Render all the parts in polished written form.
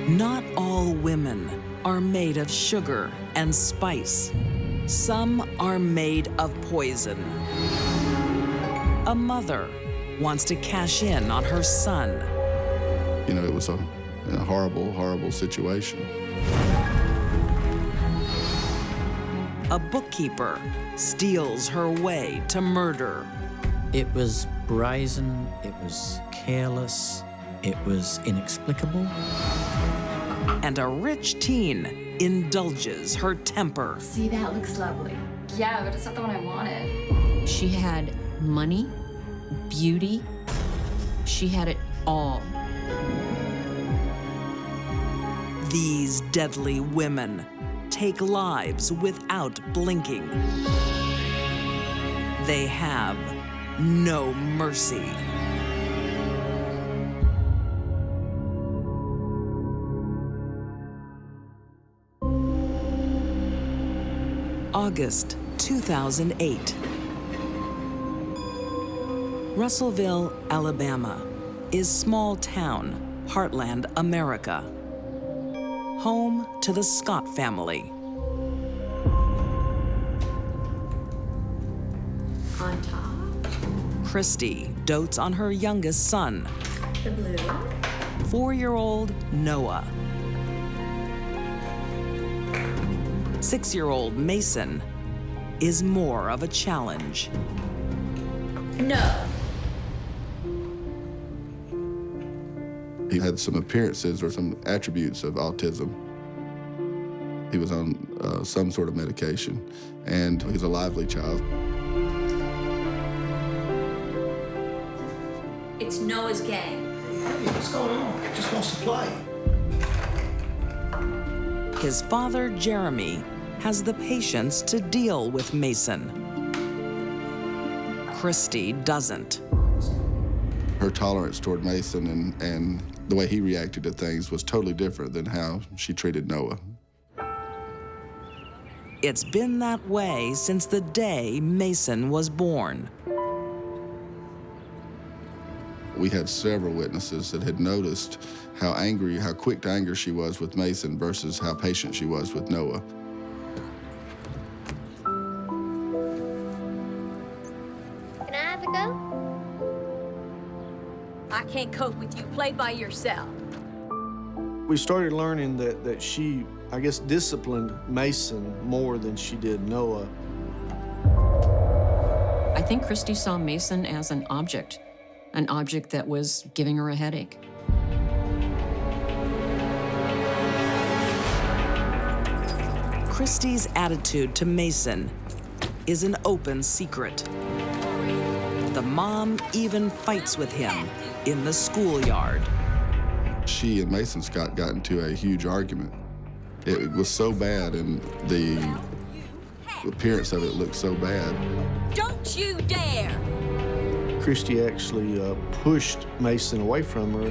Not all women are made of sugar and spice. Some are made of poison. A mother wants to cash in on her son. You know, it was a horrible, horrible situation. A bookkeeper steals her way to murder. It was brazen, it was careless, it was inexplicable. And a rich teen indulges her temper. See, that looks lovely. Yeah, but it's not the one I wanted. She had money, beauty. She had it all. These deadly women take lives without blinking. They have no mercy. August 2008. Russellville, Alabama, is small town, heartland America. Home to the Scott family. On top, Christy dotes on her youngest son, the blue. 4-year-old Noah. 6-year-old Mason is more of a challenge. No. He had some appearances or some attributes of autism. He was on some sort of medication, and he's a lively child. It's Noah's game. Hey, what's going on? He just wants to play. His father, Jeremy, has the patience to deal with Mason. Christy doesn't. Her tolerance toward Mason and the way he reacted to things was totally different than how she treated Noah. It's been that way since the day Mason was born. We had several witnesses that had noticed how quick to anger she was with Mason versus how patient she was with Noah. Can I have a go? I can't cope with you. Play by yourself. We started learning that she, I guess, disciplined Mason more than she did Noah. I think Christy saw Mason as an object that was giving her a headache. Christy's attitude to Mason is an open secret. The mom even fights with him in the schoolyard. She and Mason Scott got into a huge argument. It was so bad, and the appearance of it looked so bad. Don't you dare! Christy actually pushed Mason away from her.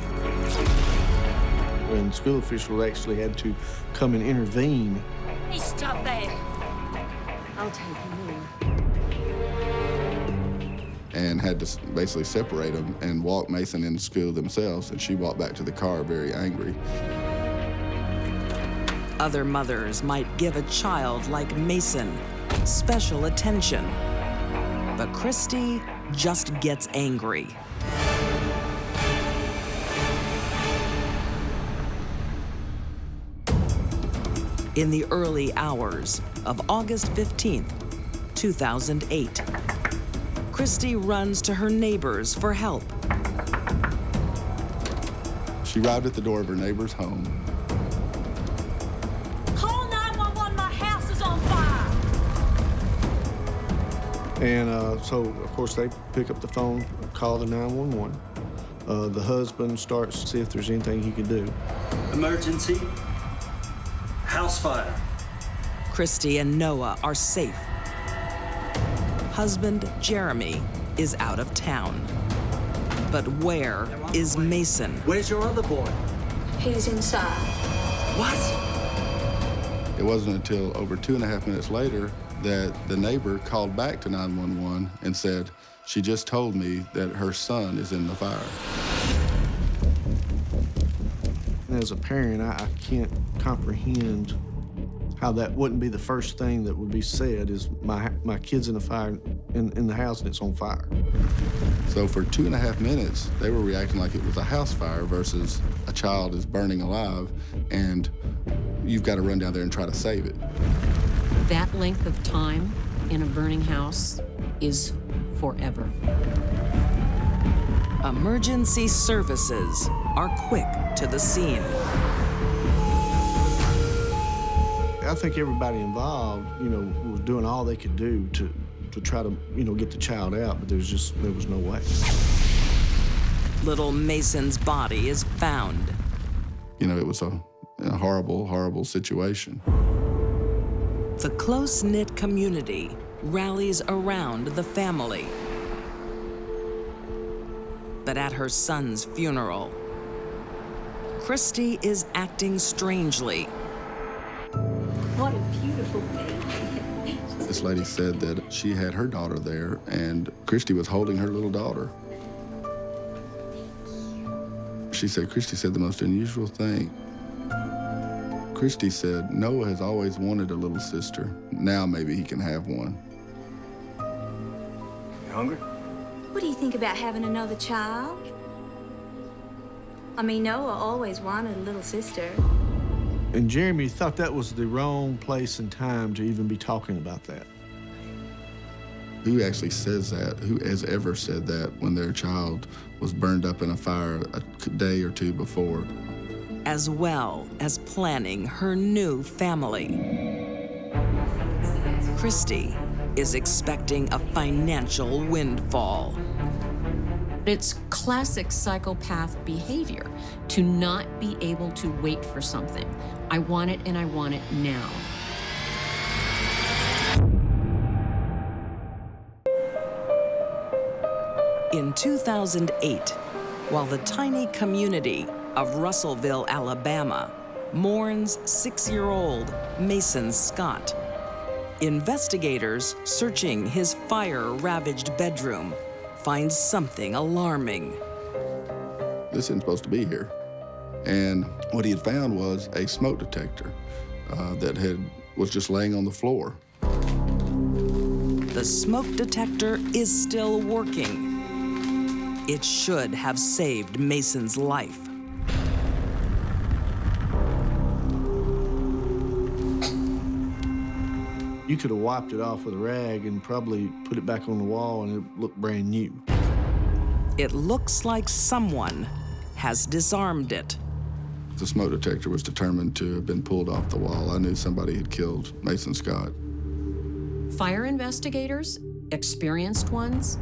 And school officials actually had to come and intervene. Hey, stop there! I'll take him. And had to basically separate them and walk Mason into school themselves, and she walked back to the car very angry. Other mothers might give a child like Mason special attention, but Christy just gets angry. In the early hours of August 15th, 2008, Christy runs to her neighbors for help. She arrived at the door of her neighbor's home. Call 911, my house is on fire! And so, of course, they pick up the phone, call the 911. The husband starts to see if there's anything he can do. Emergency. House fire. Christy and Noah are safe. Husband Jeremy is out of town. But where is Mason? Where's your other boy? He's inside. What? It wasn't until over 2.5 minutes later that the neighbor called back to 911 and said, "She just told me that her son is in the fire." As a parent, I can't comprehend how that wouldn't be the first thing that would be said is my kid's in a fire in the house and it's on fire. So for 2.5 minutes, they were reacting like it was a house fire versus a child is burning alive and you've got to run down there and try to save it. That length of time in a burning house is forever. Emergency services are quick to the scene. I think everybody involved, was doing all they could do to try to, get the child out, but there was no way. Little Mason's body is found. It was a horrible, horrible situation. The close-knit community rallies around the family. But at her son's funeral, Christy is acting strangely. What a beautiful baby. This lady said that she had her daughter there and Christy was holding her little daughter. She said, Christy said the most unusual thing. Christy said, Noah has always wanted a little sister. Now maybe he can have one. You hungry? What do you think about having another child? I mean, Noah always wanted a little sister. And Jeremy thought that was the wrong place and time to even be talking about that. Who actually says that? Who has ever said that when their child was burned up in a fire a day or two before? As well as planning her new family. Christy is expecting a financial windfall. It's classic psychopath behavior to not be able to wait for something. I want it and I want it now. In 2008, while the tiny community of Russellville, Alabama, mourns 6-year-old Mason Scott, investigators searching his fire-ravaged bedroom find something alarming. This isn't supposed to be here. And what he had found was a smoke detector that was just laying on the floor. The smoke detector is still working. It should have saved Mason's life. You could have wiped it off with a rag and probably put it back on the wall and it looked brand new. It looks like someone has disarmed it. The smoke detector was determined to have been pulled off the wall. I knew somebody had killed Mason Scott. Fire investigators, experienced ones,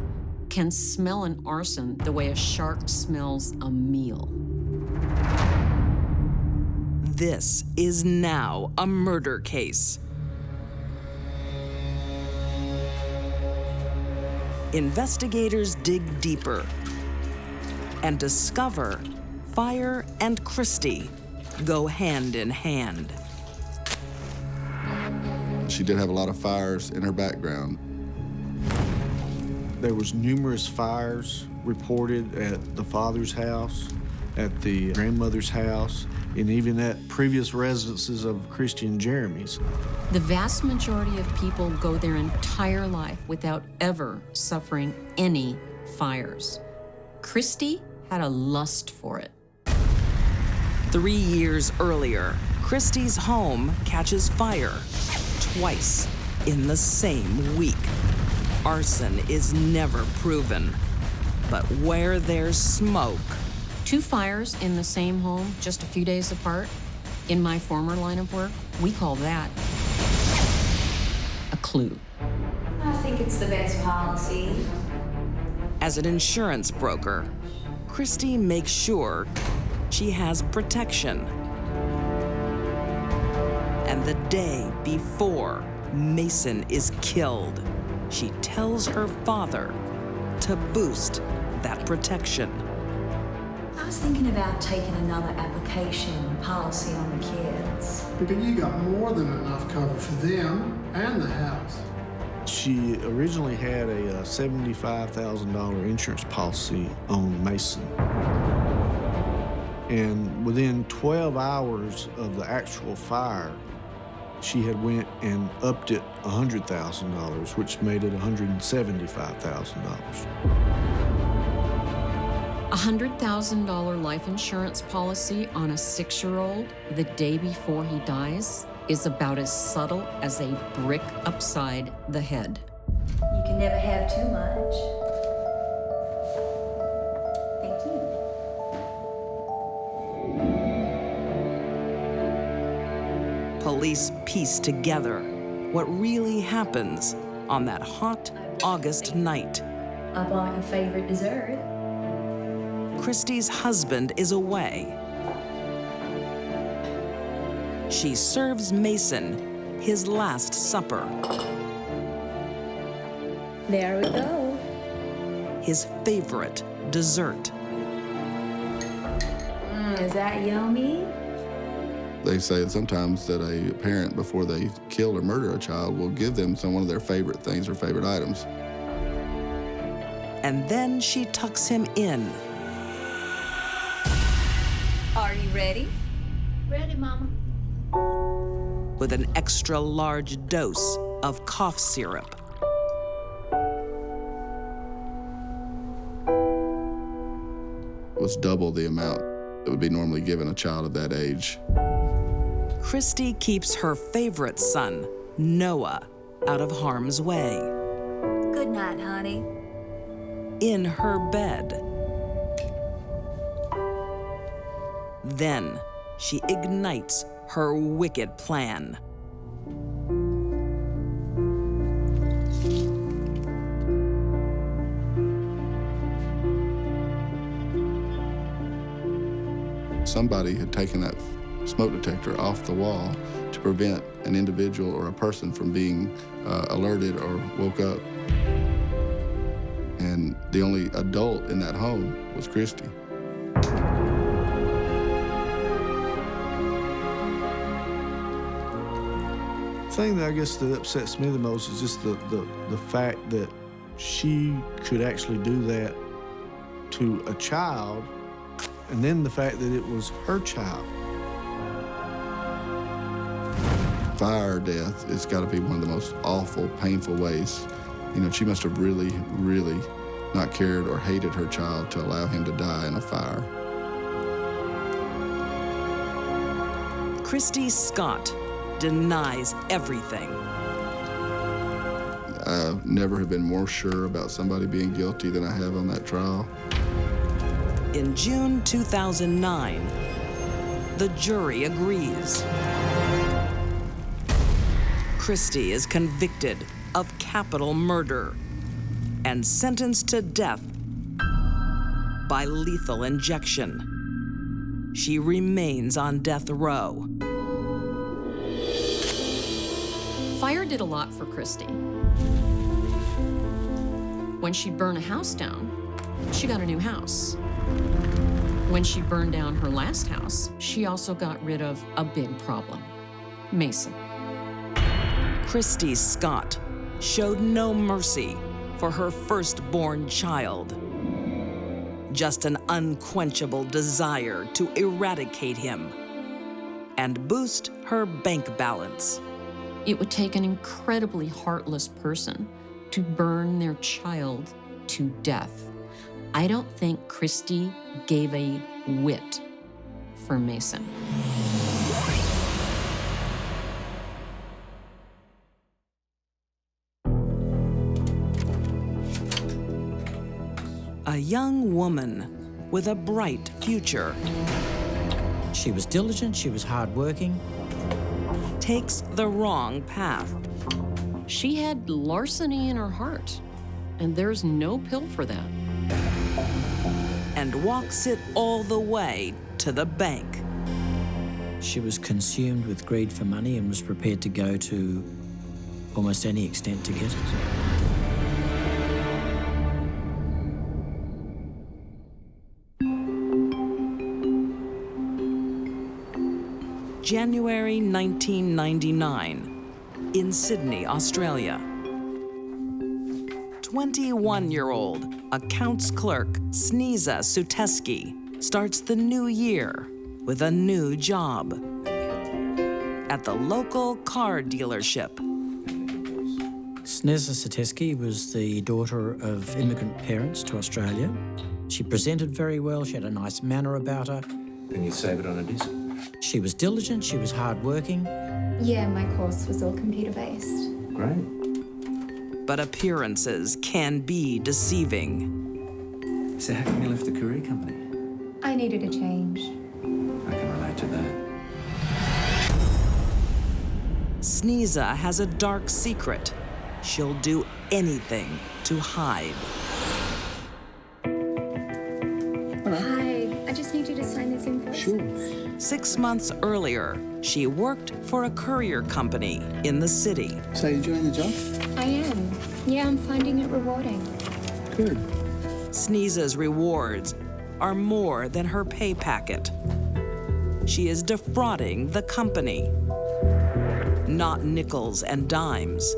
can smell an arson the way a shark smells a meal. This is now a murder case. Investigators dig deeper and discover fire and Christy go hand in hand. She did have a lot of fires in her background. There was numerous fires reported at the father's house, at the grandmother's house, and even at previous residences of Christy and Jeremy's. The vast majority of people go their entire life without ever suffering any fires. Christy had a lust for it. 3 years earlier, Christy's home catches fire twice in the same week. Arson is never proven, but where there's smoke, 2 fires in the same home just a few days apart. In my former line of work, we call that a clue. I think it's the best policy. as an insurance broker, Christy makes sure she has protection. And the day before Mason is killed, she tells her father to boost that protection. I was thinking about taking another application policy on the kids. But you got more than enough cover for them and the house. She originally had a $75,000 insurance policy on Mason. And within 12 hours of the actual fire, she had went and upped it $100,000, which made it $175,000. $100,000 life insurance policy on a 6-year-old the day before he dies is about as subtle as a brick upside the head. You can never have too much. Thank you. Police piece together what really happens on that hot August night. I bought your favorite dessert. Christy's husband is away. She serves Mason his last supper. There we go. His favorite dessert. Is that yummy? They say sometimes that a parent, before they kill or murder a child, will give them one of their favorite things or favorite items. And then she tucks him in. Are you ready? Ready, Mama. With an extra large dose of cough syrup. It was double the amount that would be normally given a child of that age. Christy keeps her favorite son, Noah, out of harm's way. Good night, honey. In her bed. Then she ignites her wicked plan. Somebody had taken that smoke detector off the wall to prevent an individual or a person from being alerted or woke up. And the only adult in that home was Christy. The thing that I guess that upsets me the most is just the fact that she could actually do that to a child, and then the fact that it was her child. Fire or death, it's got to be one of the most awful, painful ways. You know, she must have really, really not cared or hated her child to allow him to die in a fire. Christy Scott denies everything. I never have been more sure about somebody being guilty than I have on that trial. In June 2009, the jury agrees. Christy is convicted of capital murder and sentenced to death by lethal injection. She remains on death row. Fire did a lot for Christy. When she burned a house down, she got a new house. When she burned down her last house, she also got rid of a big problem, Mason. Christy Scott showed no mercy for her firstborn child. Just an unquenchable desire to eradicate him and boost her bank balance. It would take an incredibly heartless person to burn their child to death. I don't think Christy gave a whit for Mason. A young woman with a bright future She was diligent, she was hardworking. takes the wrong path. She had larceny in her heart, and there's no pill for that. And walks it all the way to the bank. She was consumed with greed for money and was prepared to go to almost any extent to get it. January 1999, in Sydney, Australia. 21-year-old accounts clerk Sneeza Suteski starts the new year with a new job at the local car dealership. Sneeza Suteski was the daughter of immigrant parents to Australia. She presented very well, she had a nice manner about her. Can you save it on a disc? She was diligent, she was hardworking. Yeah, my course was all computer-based. Great. But appearances can be deceiving. So how come you left the courier company? I needed a change. I can relate to that. Sneeza has a dark secret. She'll do anything to hide. Hi, I just need you to sign this invoice. Sure. 6 months earlier, she worked for a courier company in the city. So you enjoying the job? I am. Yeah, I'm finding it rewarding. Good. Sneeza's rewards are more than her pay packet. She is defrauding the company. Not nickels and dimes,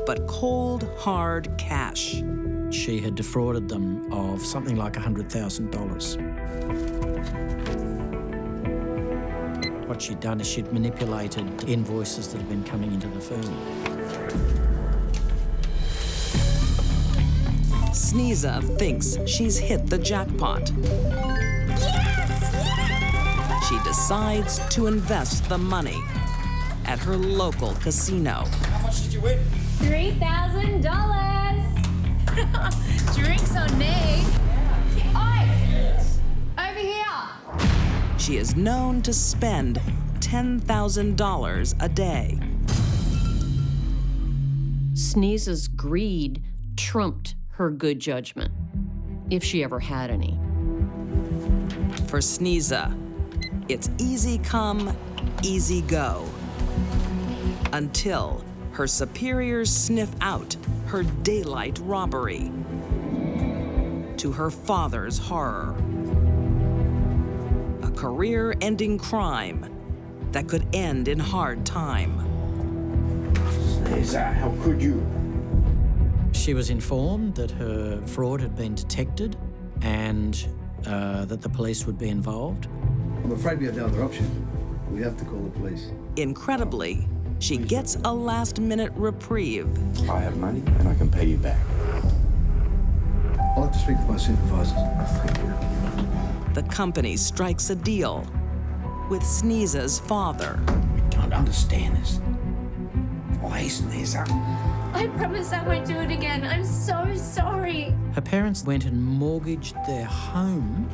but cold, hard cash. She had defrauded them of something like $100,000. What she'd done is she'd manipulated invoices that had been coming into the firm. Sneeza thinks she's hit the jackpot. Yes! She decides to invest the money at her local casino. How much did you win? $3,000! Drinks on me. Oi! Over here! She is known to spend $10,000 a day. Sneeza's greed trumped her good judgment, if she ever had any. For Sneeza, it's easy come, easy go. Until her superiors sniff out her daylight robbery. To her father's horror. A career-ending crime that could end in hard time. Sneeza, how could you? She was informed that her fraud had been detected and that the police would be involved. I'm afraid we have no other option. We have to call the police. Incredibly, she gets a last-minute reprieve. I have money and I can pay you back. I'll have to speak with my supervisors. Thank you. The company strikes a deal with Sneeza's father. I don't understand this. Why, Sneeza? I promise I won't do it again. I'm so sorry. Her parents went and mortgaged their home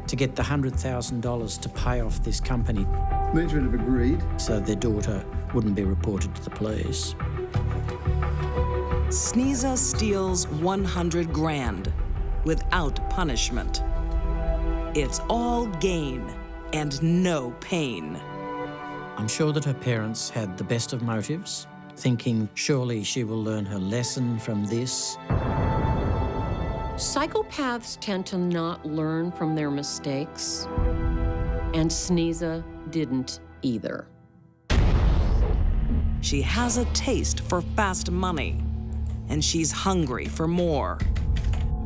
to get the $100,000 to pay off this company. Management have agreed. So their daughter wouldn't be reported to the police. Sneeza steals 100 grand without punishment. It's all gain and no pain. I'm sure that her parents had the best of motives, thinking surely she will learn her lesson from this. Psychopaths tend to not learn from their mistakes, and Sneeza didn't either. She has a taste for fast money, and she's hungry for more.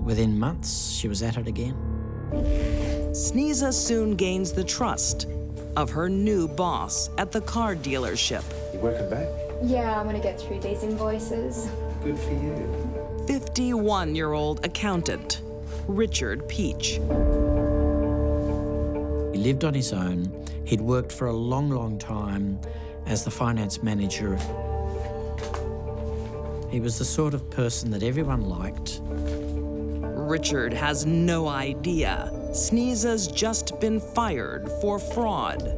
Within months, she was at it again. Sneeza soon gains the trust of her new boss at the car dealership. You working back? Yeah, I'm gonna get through these invoices. Good for you. 51-year-old accountant, Richard Peach. He lived on his own. He'd worked for a long, long time as the finance manager. He was the sort of person that everyone liked. Richard has no idea Sneeza's just been fired for fraud.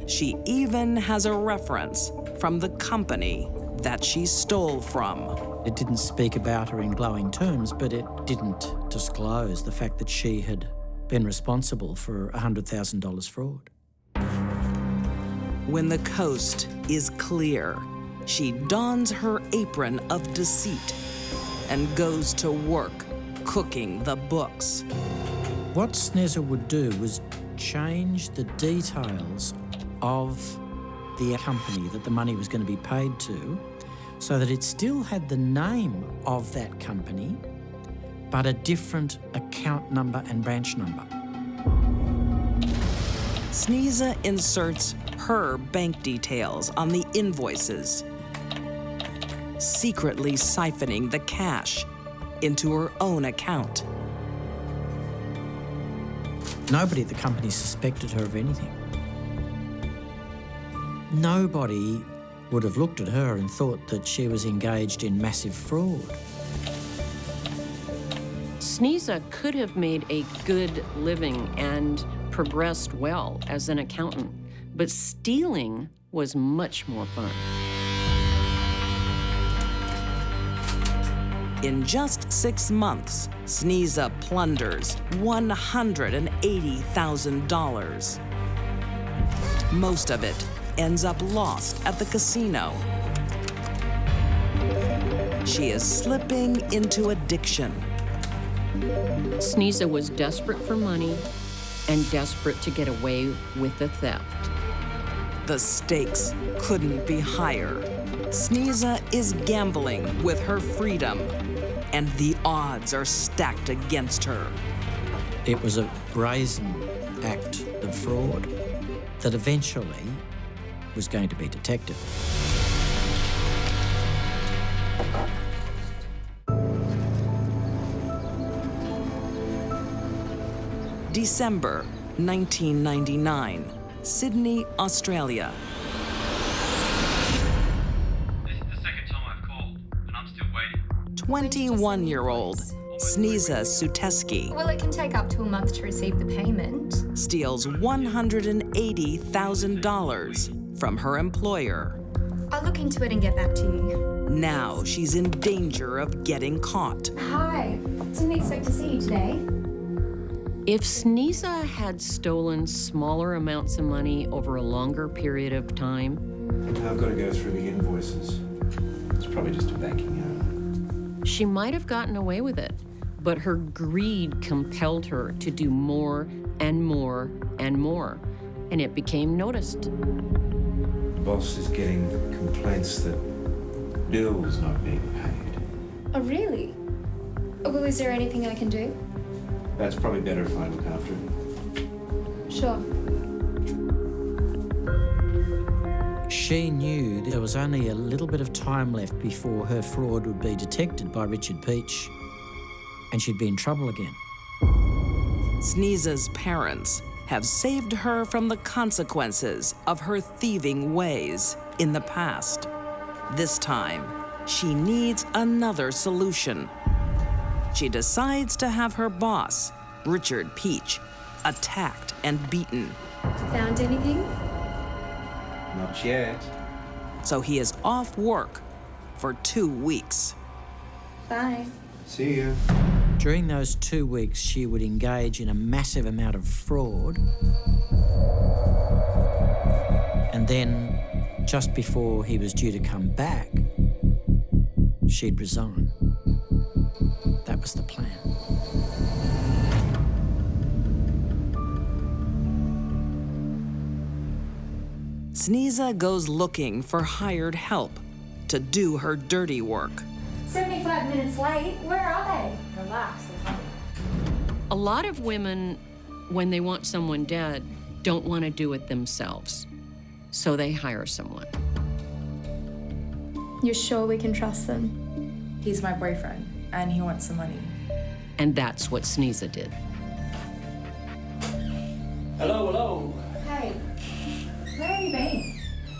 She even has a reference from the company that she stole from. It didn't speak about her in glowing terms, but it didn't disclose the fact that she had been responsible for $100,000 fraud. When the coast is clear, she dons her apron of deceit and goes to work cooking the books. What Sneeza would do was change the details of the company that the money was going to be paid to so that it still had the name of that company, but a different account number and branch number. Sneeza inserts her bank details on the invoices, secretly siphoning the cash into her own account. Nobody at the company suspected her of anything. Nobody would have looked at her and thought that she was engaged in massive fraud. Sneeza could have made a good living and progressed well as an accountant, but stealing was much more fun. In just 6 months, Sneeza plunders $180,000. Most of it ends up lost at the casino. She is slipping into addiction. Sneeza was desperate for money and desperate to get away with the theft. The stakes couldn't be higher. Sneeza is gambling with her freedom, and the odds are stacked against her. It was a brazen act of fraud that eventually was going to be detected. December 1999, Sydney, Australia. This is the second time I've called, and I'm still waiting. 21-year-old Sneeza Suteski Well, it can take up to a month to receive the payment. steals $180,000 from her employer. I'll look into it and get back to you. Now she's in danger of getting caught. Hi. Didn't expect to see you today. If Sneeza had stolen smaller amounts of money over a longer period of time, I've got to go through the invoices. It's probably just a banking error. she might have gotten away with it, but her greed compelled her to do more and more and more, and it became noticed. The boss is getting complaints that bills not being paid. Oh, really? Well, is there anything I can do? That's probably better if I look after it. Sure. She knew there was only a little bit of time left before her fraud would be detected by Richard Peach, and she'd be in trouble again. Sneeza's parents have saved her from the consequences of her thieving ways in the past. This time, she needs another solution. She decides to have her boss, Richard Peach, attacked and beaten. Found anything? Not yet. So he is off work for 2 weeks. Bye. See ya. During those 2 weeks, she would engage in a massive amount of fraud. And then, just before he was due to come back, she'd resign. That was the plan. Sneeza goes looking for hired help to do her dirty work. 75 minutes late. Where are they? Relax. A lot of women, when they want someone dead, don't want to do it themselves, so they hire someone. You're sure we can trust them? He's my boyfriend, and he wants some money. And that's what Sneeza did. Hello, hello. Hey, where have you been?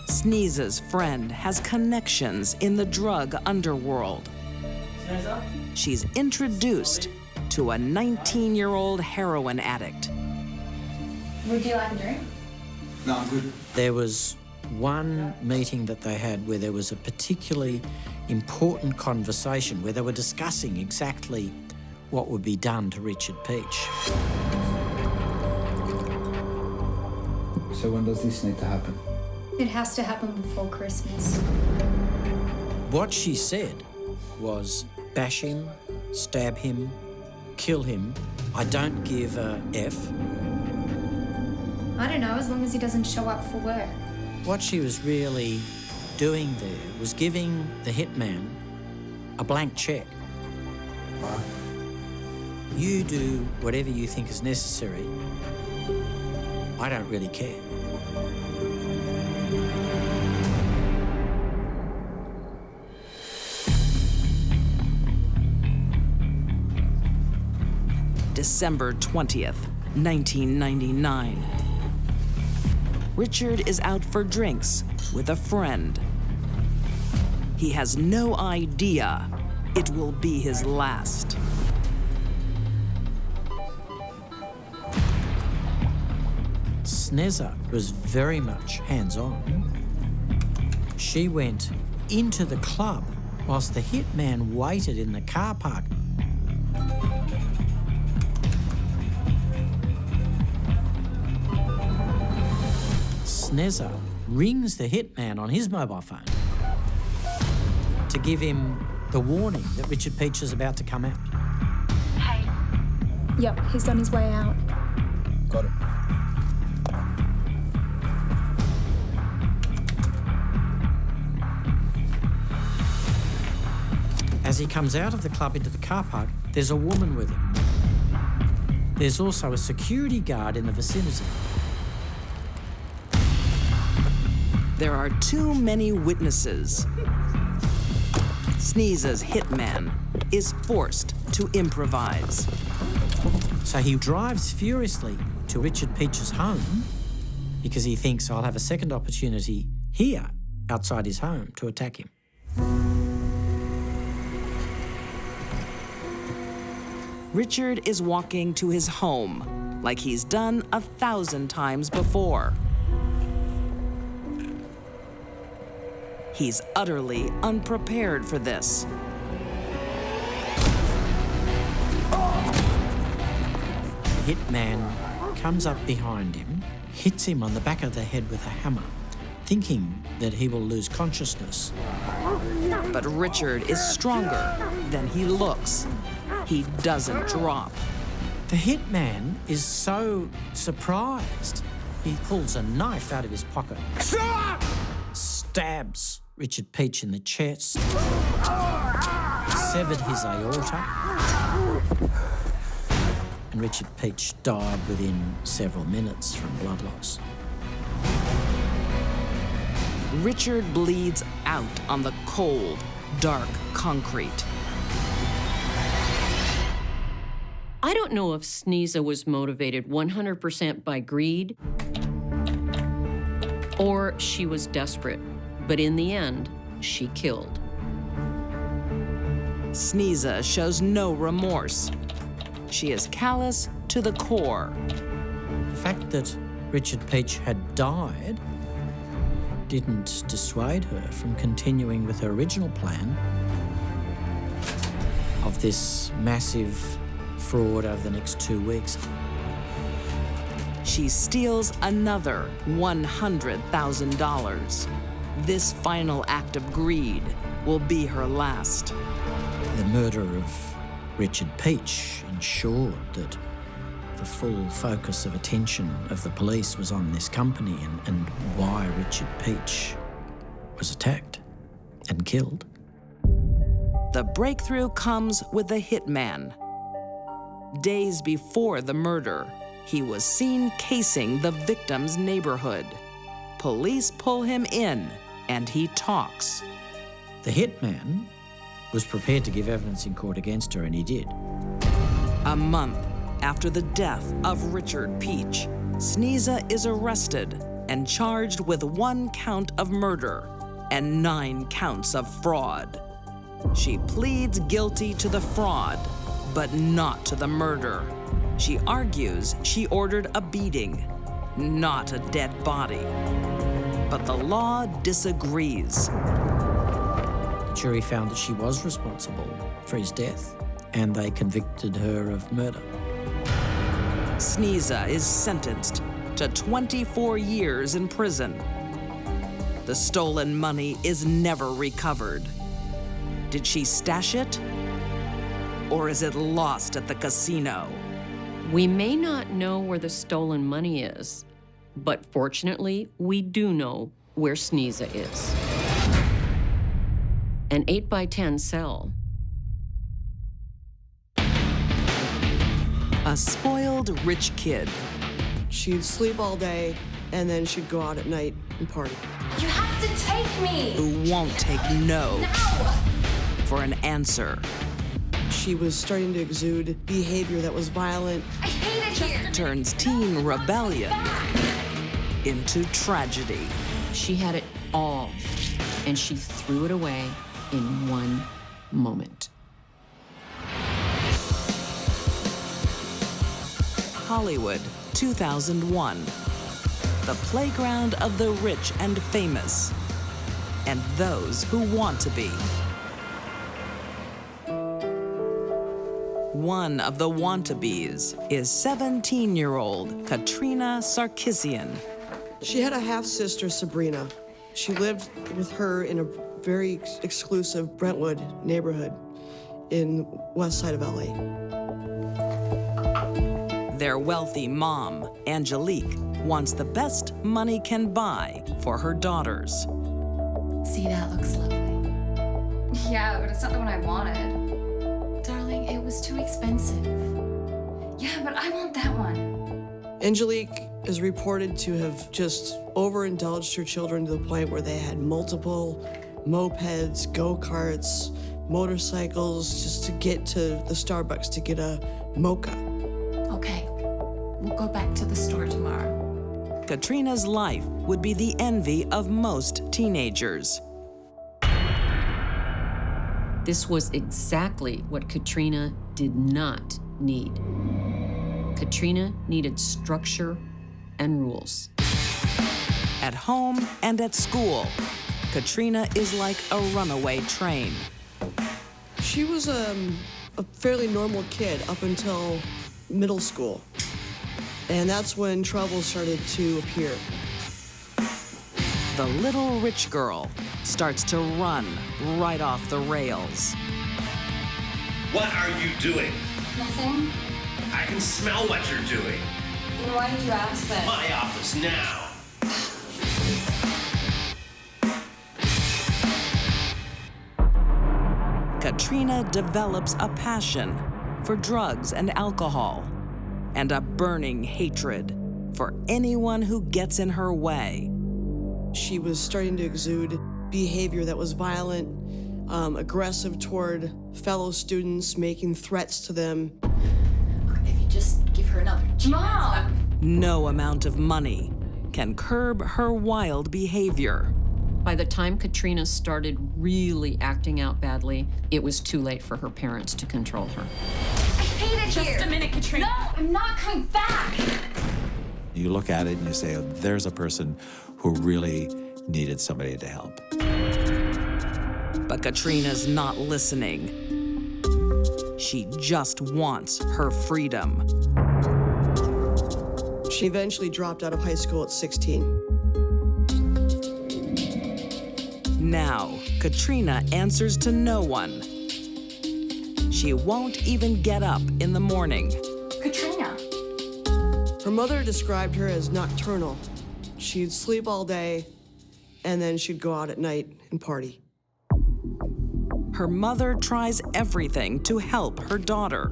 Sneeza's friend has connections in the drug underworld. Sneeza? She's introduced to a 19-year-old heroin addict. Would you like a drink? No, I'm good. There was one meeting that they had where there was a particularly important conversation where they were discussing exactly what would be done to Richard Peach. So when does this need to happen? It has to happen before Christmas. What she said was bash him, stab him, kill him. I don't give a F. I don't know, as long as he doesn't show up for work. What she was really doing there was giving the hitman a blank check. You do whatever you think is necessary. I don't really care. December 20th, 1999. Richard is out for drinks with a friend. He has no idea it will be his last. Sneeza was very much hands-on. She went into the club whilst the hitman waited in the car park. Sneeza rings the hitman on his mobile phone to give him the warning that Richard Peach is about to come out. Hey. Yep, he's on his way out. Got it. As he comes out of the club into the car park, there's a woman with him. There's also a security guard in the vicinity. There are too many witnesses. Sneeza's hitman is forced to improvise. So he drives furiously to Richard Peach's home because he thinks, I'll have a second opportunity here outside his home to attack him. Richard is walking to his home like he's done 1,000 times before. He's utterly unprepared for this. The hitman comes up behind him, hits him on the back of the head with a hammer, thinking that he will lose consciousness. But Richard is stronger than he looks. He doesn't drop. The hitman is so surprised, he pulls a knife out of his pocket. Stop! Stabs Richard Peach in the chest, severed his aorta, and Richard Peach died within several minutes from blood loss. Richard bleeds out on the cold, dark concrete. I don't know if Sneeza was motivated 100% by greed or she was desperate, but in the end, she killed. Sneeza shows no remorse. She is callous to the core. The fact that Richard Peach had died didn't dissuade her from continuing with her original plan of this massive fraud over the next 2 weeks. She steals another $100,000. This final act of greed will be her last. The murder of Richard Peach ensured that the full focus of attention of the police was on this company and why Richard Peach was attacked and killed. The breakthrough comes with the hitman. Days before the murder, he was seen casing the victim's neighborhood. Police pull him in, and he talks. The hitman was prepared to give evidence in court against her, and he did. A month after the death of Richard Peach, Sneeza is arrested and charged with 1 count of murder and 9 counts of fraud. She pleads guilty to the fraud, but not to the murder. She argues she ordered a beating, not a dead body. But the law disagrees. The jury found that she was responsible for his death, and they convicted her of murder. Sneeza is sentenced to 24 years in prison. The stolen money is never recovered. Did she stash it? Or is it lost at the casino? We may not know where the stolen money is, but fortunately, we do know where Sneeza is. An 8x10 cell. A spoiled rich kid. She'd sleep all day, and then she'd go out at night and party. You have to take me! Who won't take no for an answer. She was starting to exude behavior that was violent. I hate it here! Turns teen rebellion into tragedy. She had it all, and she threw it away in one moment. Hollywood, 2001. The playground of the rich and famous, and those who want to be. One of the want-to-bees is 17-year-old Katrina Sarkisian. She had a half-sister, Sabrina. She lived with her in a very exclusive Brentwood neighborhood in west side of LA. Their wealthy mom, Angelique, wants the best money can buy for her daughters. See, that looks lovely. Yeah, but it's not the one I wanted. Darling, it was too expensive. Yeah, but I want that one. Angelique is reported to have just overindulged her children to the point where they had multiple mopeds, go-karts, motorcycles, just to get to the Starbucks to get a mocha. Okay, we'll go back to the store tomorrow. Katrina's life would be the envy of most teenagers. This was exactly what Katrina did not need. Katrina needed structure and rules. At home and at school, Katrina is like a runaway train. She was a fairly normal kid up until middle school. And that's when trouble started to appear. The little rich girl starts to run right off the rails. What are you doing? Nothing? I can smell what you're doing. Then why did you ask that? My office now. Katrina develops a passion for drugs and alcohol, and a burning hatred for anyone who gets in her way. She was starting to exude behavior that was violent, aggressive toward fellow students, making threats to them. If you just give her another chance. Mom! No amount of money can curb her wild behavior. By the time Katrina started really acting out badly, it was too late for her parents to control her. I hate it here! Just a minute, Katrina. No, I'm not coming back! You look at it and you say, oh, there's a person who really needed somebody to help. But Katrina's not listening. She just wants her freedom. She eventually dropped out of high school at 16. Now, Katrina answers to no one. She won't even get up in the morning. Katrina! Her mother described her as nocturnal. She'd sleep all day, and then she'd go out at night and party. Her mother tries everything to help her daughter.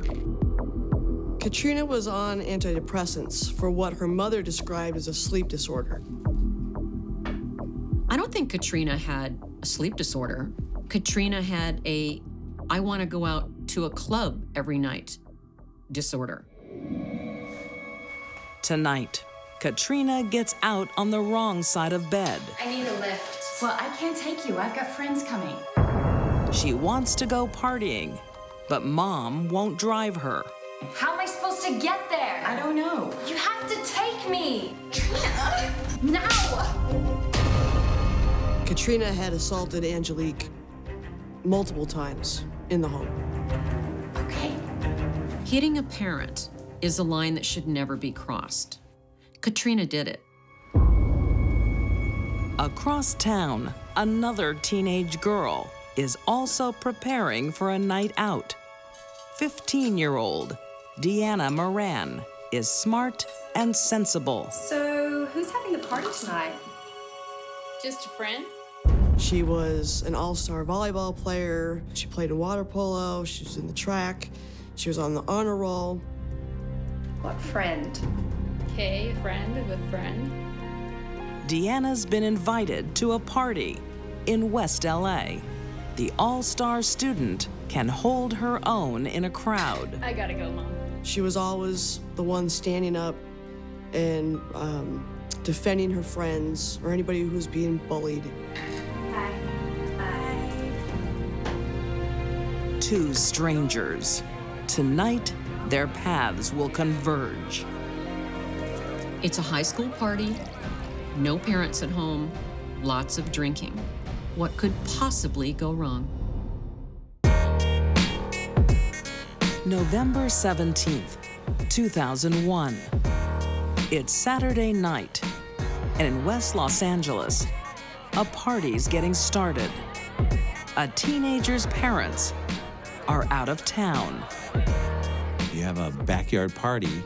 Katrina was on antidepressants for what her mother described as a sleep disorder. I don't think Katrina had a sleep disorder. Katrina had a I want to go out to a club every night disorder. Tonight, Katrina gets out on the wrong side of bed. I need a lift. Well, I can't take you. I've got friends coming. She wants to go partying, but Mom won't drive her. How am I supposed to get there? I don't know. You have to take me! Trina! Now! Katrina had assaulted Angelique multiple times in the home. Okay. Hitting a parent is a line that should never be crossed. Katrina did it. Across town, another teenage girl is also preparing for a night out. 15-year-old Deanna Moran is smart and sensible. So, who's having the party tonight? Just a friend? She was an all-star volleyball player. She played in water polo. She was in the track. She was on the honor roll. What friend? Okay, a friend of a friend. Deanna's been invited to a party in West LA. The all-star student can hold her own in a crowd. I gotta go, Mom. She was always the one standing up and defending her friends or anybody who was being bullied. Two strangers. Tonight, their paths will converge. It's a high school party, no parents at home, lots of drinking. What could possibly go wrong? November 17th, 2001. It's Saturday night, and in West Los Angeles, a party's getting started. A teenager's parents are out of town. You have a backyard party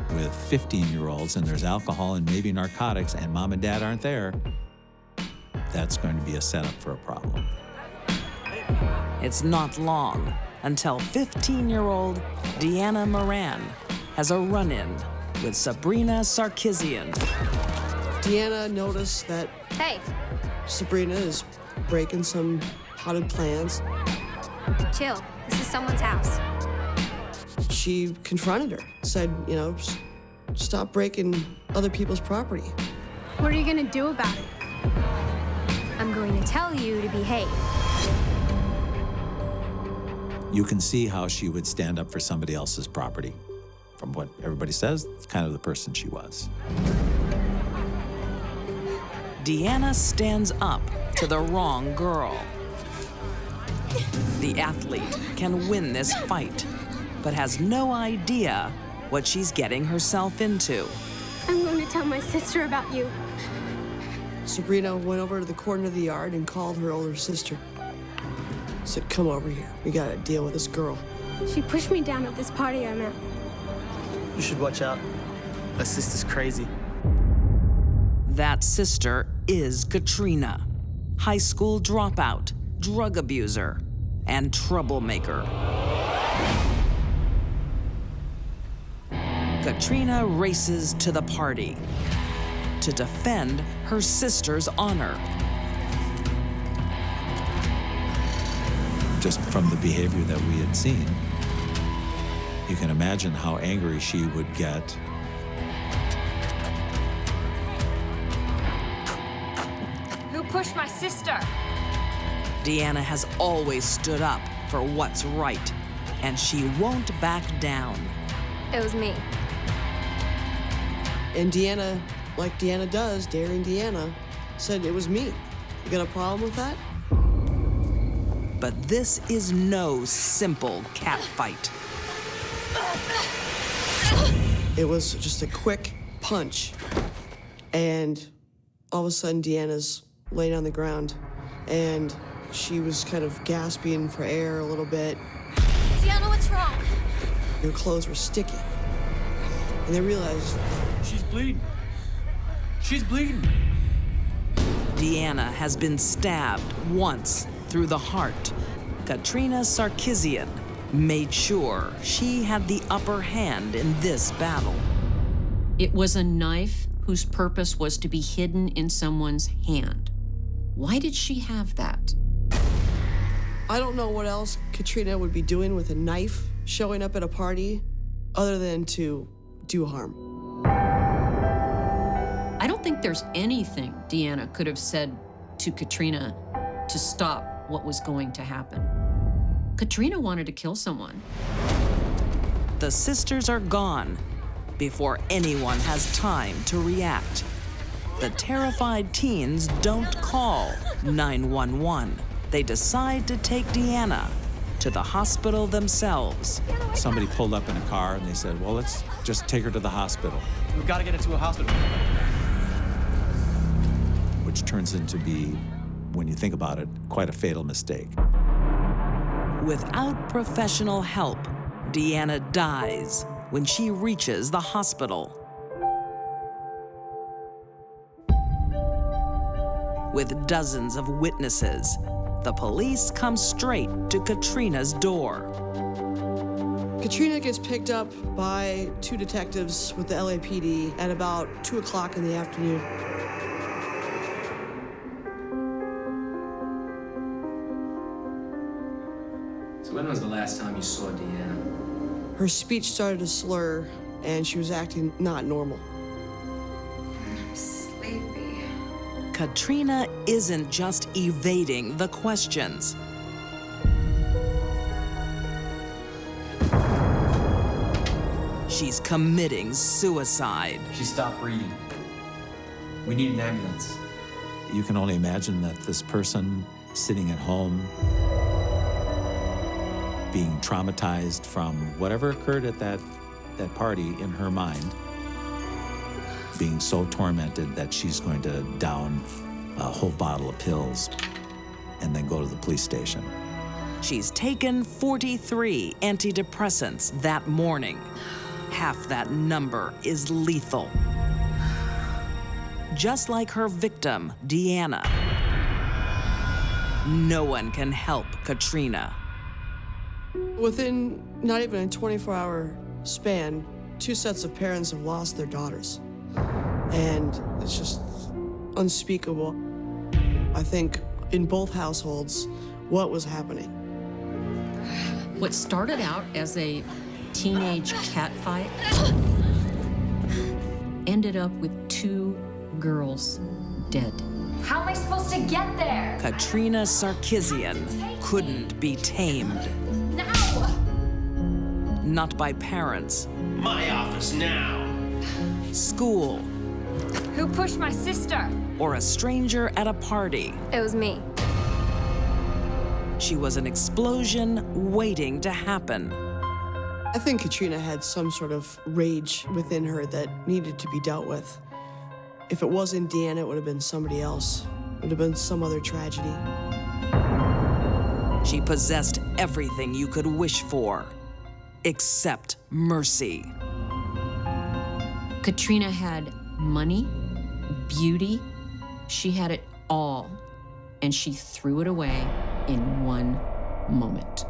with 15-year-olds and there's alcohol and maybe narcotics and mom and dad aren't there. That's going to be a setup for a problem. It's not long until 15-year-old Deanna Moran has a run-in with Sabrina Sarkisian. Deanna noticed that Sabrina is breaking some potted plants. Chill. This is someone's house. She confronted her, said, you know, stop breaking other people's property. What are you gonna do about it? I'm going to tell you to behave. You can see how she would stand up for somebody else's property. From what everybody says, it's kind of the person she was. Deanna stands up to the wrong girl. The athlete can win this fight, but has no idea what she's getting herself into. I'm going to tell my sister about you. Sabrina went over to the corner of the yard and called her older sister. Said, come over here. We gotta deal with this girl. She pushed me down at this party I'm at. You should watch out. That sister's crazy. That sister is Katrina, high school dropout, drug abuser, and troublemaker. Katrina races to the party to defend her sister's honor. Just from the behavior that we had seen, you can imagine how angry she would get. Who pushed my sister? Deanna has always stood up for what's right, and she won't back down. It was me. And Deanna, like Deanna does, daring Deanna, said it was me. You got a problem with that? But this is no simple cat fight. It was just a quick punch, and all of a sudden Deanna's laying on the ground, and she was kind of gasping for air a little bit. Deanna, what's wrong? Her clothes were sticky, and they realized she's bleeding. She's bleeding. Deanna has been stabbed once through the heart. Katrina Sarkisian made sure she had the upper hand in this battle. It was a knife whose purpose was to be hidden in someone's hand. Why did she have that? I don't know what else Katrina would be doing with a knife showing up at a party other than to do harm. I don't think there's anything Deanna could have said to Katrina to stop what was going to happen. Katrina wanted to kill someone. The sisters are gone before anyone has time to react. The terrified teens don't call 911. They decide to take Deanna to the hospital themselves. Somebody pulled up in a car and they said, well, let's just take her to the hospital. We've got to get her to a hospital. Which turns into be, when you think about it, quite a fatal mistake. Without professional help, Deanna dies when she reaches the hospital. With dozens of witnesses, the police come straight to Katrina's door. Katrina gets picked up by 2 detectives with the LAPD at about 2 o'clock in the afternoon. So when was the last time you saw Deanna? Her speech started to slur, and she was acting not normal. I'm sleepy. Katrina isn't just evading the questions. She's committing suicide. She stopped breathing. We need an ambulance. You can only imagine that this person sitting at home, being traumatized from whatever occurred at that party in her mind, being so tormented that she's going to down a whole bottle of pills and then go to the police station. She's taken 43 antidepressants that morning. Half that number is lethal. Just like her victim, Deanna. No one can help Katrina. Within not even a 24-hour span, 2 sets of parents have lost their daughters. And it's just unspeakable. I think in both households, what was happening. What started out as a teenage catfight ended up with 2 girls dead. How am I supposed to get there? Katrina Sarkisian couldn't be tamed. Now! Not by parents, My office now. school, Who pushed my sister? or a stranger at a party. It was me. She was an explosion waiting to happen. I think Katrina had some sort of rage within her that needed to be dealt with. If it wasn't Deanna, it would have been somebody else. It would have been some other tragedy. She possessed everything you could wish for, except mercy. Katrina had money, beauty, she had it all, and she threw it away in one moment.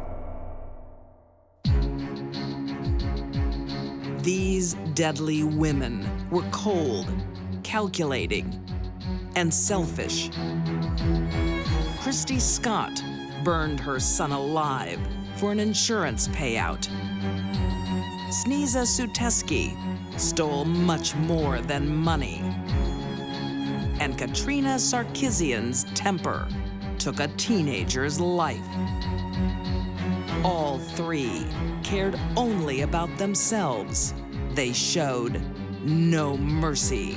These deadly women were cold, calculating, and selfish. Christy Scott burned her son alive for an insurance payout. Sneeza Suteski stole much more than money. And Katrina Sarkisian's temper took a teenager's life. All 3 cared only about themselves. They showed no mercy.